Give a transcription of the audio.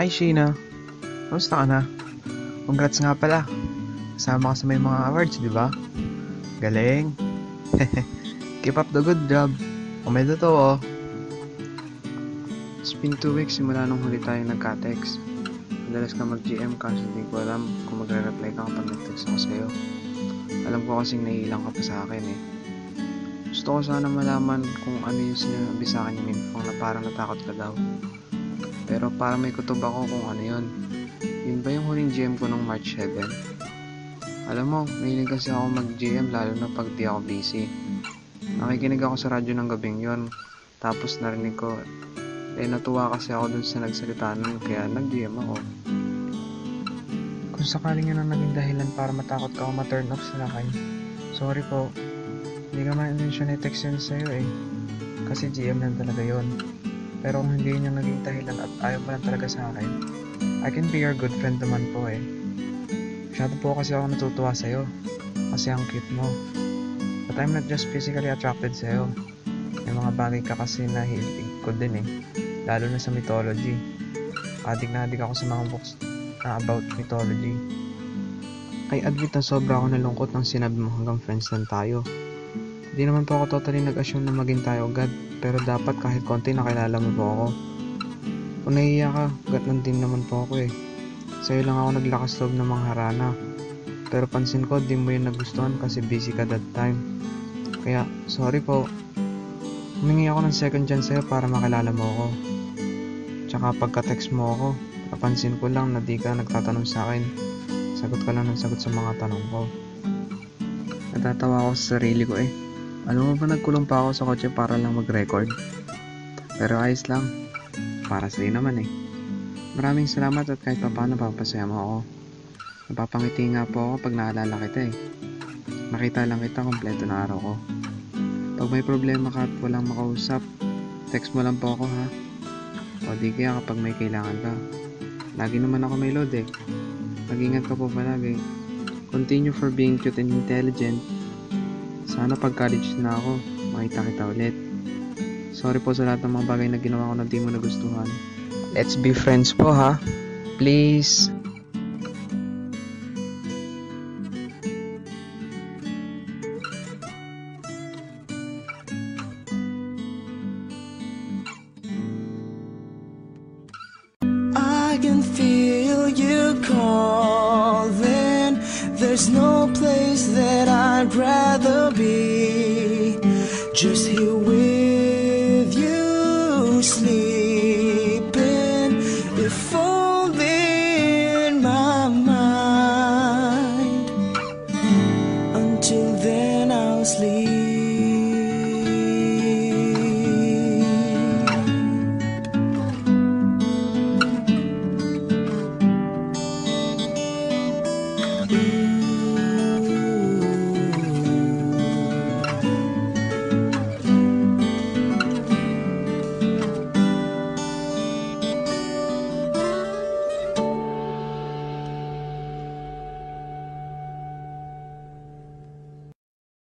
Hi Sheena, kamusta ka na? Congrats nga pala. Kasama ka sa may mga awards, di ba? Galing. Keep up the good job. O may totoo. It's been 2 weeks simula nung huli tayo nagka-text. Madalas ka mag-GM kaso hindi ko alam kung magre-reply ka kapag nag-text ako sa'yo. Alam ko kasing naiilang ka pa sa akin eh. Gusto ko sana malaman kung ano yung sinabi sa akin ni Minfong na parang natakot ka daw. Pero parang may kutob ako kung ano yun. Yun ba yung huling GM ko nung March 7? Alam mo, mahilig kasi ako mag-GM lalo na pag di ako busy. Nakikinig ako sa radyo ng gabing yun. Tapos narinig ko, natuwa kasi ako dun sa nagsalita nun kaya nag-GM ako. Kung sakaling yun ang naging dahilan para matakot ka o ma-turn off sa akin, sorry po. Hindi ka ma-intention i-text yun sa'yo eh. Kasi GM lang talaga yun. Pero kung hindi yun yung naging dahilan at ayaw pa lang talaga sa akin, I can be your good friend naman po eh. Masyado po kasi ako natutuwa sa'yo. Kasi ang cute mo. But I'm not just physically attracted sa'yo. May mga bagay ka kasi na hilig ko din eh. Lalo na sa mythology. Adik na adik ako sa mga books na about mythology. I admit na sobra ako nalungkot nang sinabi mo hanggang friends lang tayo. Hindi naman po ako totally nag-assume na maging tayo agad. Pero dapat kahit konti nakilala mo po ako. Kung nahihiya ka, gatnan din naman po ako eh. Sa'yo lang ako naglakas loob ng mga harana. Pero pansin ko, di mo yun nagustuhan kasi busy ka that time. Kaya, sorry po. Humingi ako ng second chance sa'yo para makilala mo ako. Tsaka pagka-text mo ako, napansin ko lang na di ka nagtatanong sa akin. Sagot ka lang ng sagot sa mga tanong ko. Natatawa ako sa sarili ko eh. Alam mo ba nagkulong pa ako sa kotse para lang mag-record? Pero ayos lang. Para sa'yo naman eh. Maraming salamat at kahit paano papasaya mo ako. Napapangiti nga po ako pag naalala kita eh. Makita lang kita kompleto na araw ko. Pag may problema ka at walang makausap, text mo lang po ako ha. O di kaya kapag may kailangan ka. Lagi naman ako may load eh. Mag-ingat ka po palagi. Continue for being cute and intelligent. Sana pag college na ako, makita kita ulit. Sorry po sa lahat ng mga bagay na ginawa ko na di mo nagustuhan. Let's be friends po ha. Please. I can feel you calling. There's no place that I'd rather be. Just here with you, sleeping, if only in my mind. Until then I'll sleep.